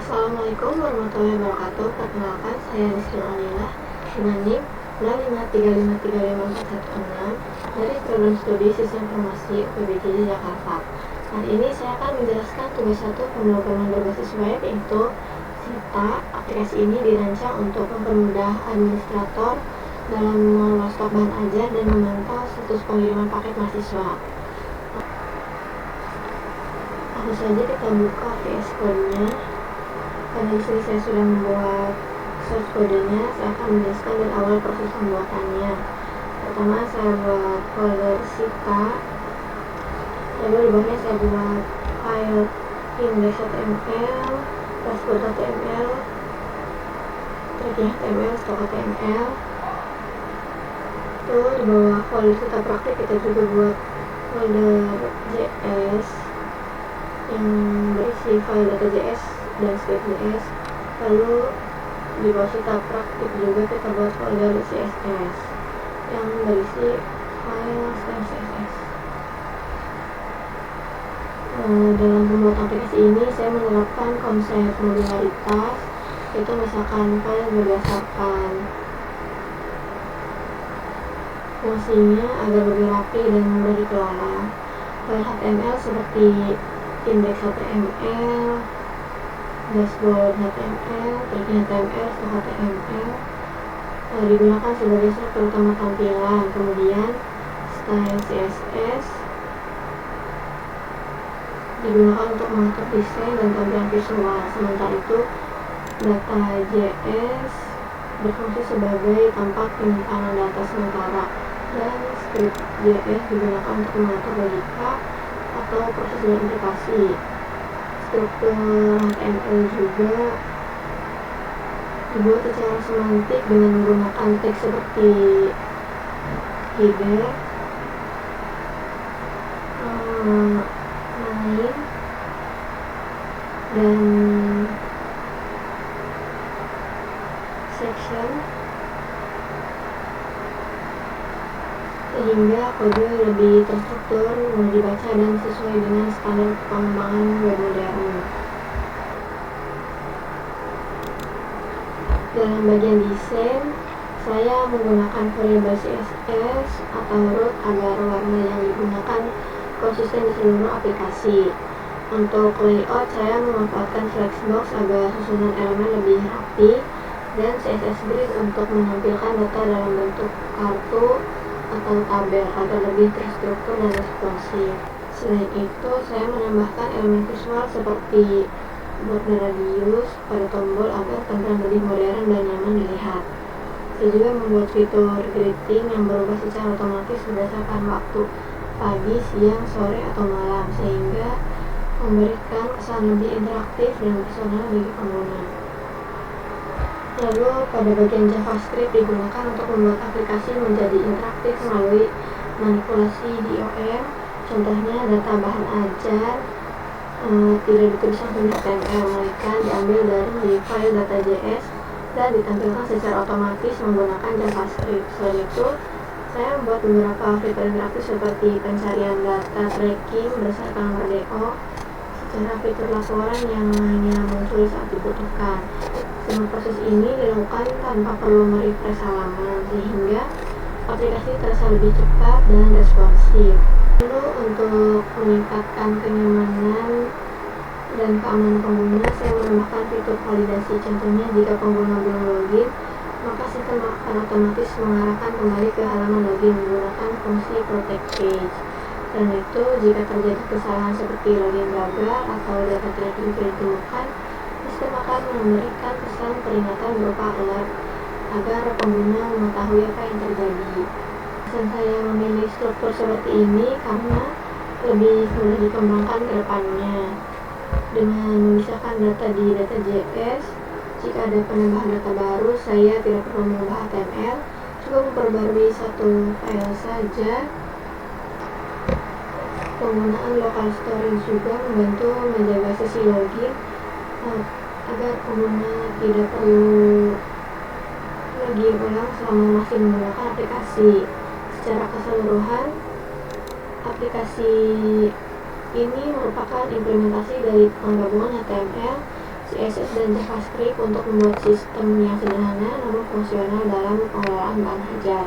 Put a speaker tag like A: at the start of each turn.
A: Assalamualaikum warahmatullahi wabarakatuh. Perkenalkan, saya Rizky Alila dengan NIM 053535416 dari program studi Sistem Informasi UPBJJ Jakarta. Hari ini saya akan menjelaskan tugas 1 pemrograman berbasis web, yaitu SITA. Aplikasi ini dirancang untuk mempermudah administrator dalam mengelola stok bahan ajar dan memantau status pengiriman paket mahasiswa. Langsung saja kita buka VS Code-nya. Karena di sini saya sudah membuat source kodenya, saya akan menjelaskan dari awal proses pembuatannya. Pertama, saya buat folder SITA, lalu di bawahnya saya buat file index.html, dashboard.html, tracking.html, stock.html. Lalu di bawah folder SITA praktik kita juga buat folder JS yang berisi file data.js dan script.js. Lalu di bawah SITA praktik juga kita buat folder CSS yang berisi file .css. Dalam pembuatan aplikasi ini saya menerapkan konsep modularitas, yaitu misalkan file berdasarkan fungsinya agar lebih rapi dan mudah dikelola. File HTML seperti index.html, dashboard.html, tracking.html, stock.html digunakan sebagai struktur utama tampilan. Kemudian style CSS digunakan untuk mengatur desain dan tampilan visual. Sementara itu data.js berfungsi sebagai tempat penyimpanan data sementara, dan script.js digunakan untuk mengatur logika atau proses verifikasi. Struktur HTML juga dibuat secara semantik dengan menggunakan teks seperti header, main, dan section, sehingga kode lebih terstruktur, mudah dibaca, dan sesuai dengan standar pengembangan web modern. Dalam bagian desain, saya menggunakan variabel CSS atau root agar warna yang digunakan konsisten di seluruh aplikasi. Untuk layout, saya memanfaatkan flexbox agar susunan elemen lebih rapi, dan CSS grid untuk menampilkan data dalam bentuk kartu atau tabel agar lebih terstruktur dan responsif. Selain itu, saya menambahkan elemen visual seperti border radius pada tombol agar tampilan lebih modern dan nyaman dilihat. Saya juga membuat fitur greeting yang berubah secara otomatis berdasarkan waktu pagi, siang, sore, atau malam, sehingga memberikan kesan lebih interaktif dan personal bagi pengguna. Lalu pada bagian JavaScript digunakan untuk membuat aplikasi menjadi interaktif melalui manipulasi di OM. Contohnya data bahan ajar tidak ditulis langsung di HTML, melainkan diambil dari file data.js dan ditampilkan secara otomatis menggunakan JavaScript. Selain itu, saya membuat beberapa fitur interaktif seperti pencarian data tracking berdasarkan nomor DO, secara fitur laporan yang hanya muncul saat dibutuhkan. Semua proses ini dilakukan tanpa perlu merefresh halaman, sehingga aplikasi terasa lebih cepat dan responsif. Lalu untuk meningkatkan kenyamanan dan keamanan pengguna, saya menambahkan fitur validasi. Contohnya, jika pengguna belum login, maka sistem akan otomatis mengarahkan kembali ke halaman login menggunakan fungsi protect page. Selain itu, jika terjadi kesalahan seperti login gagal atau data tidak ditemukan, sistem akan memberikan pesan peringatan berupa alert agar pengguna mengetahui apa yang terjadi. Saya memilih struktur seperti ini karena lebih mudah dikembangkan ke depannya. Dengan memisahkan data di data.js, jika ada penambahan data baru, saya tidak perlu mengubah HTML, cukup memperbarui satu file saja. Penggunaan local storage juga membantu menjaga sesi login agar pengguna tidak perlu login ulang selama masih menggunakan aplikasi. Secara keseluruhan, aplikasi ini merupakan implementasi dari penggabungan HTML, CSS dan JavaScript untuk membuat sistem yang sederhana namun fungsional dalam pengelolaan bahan ajar.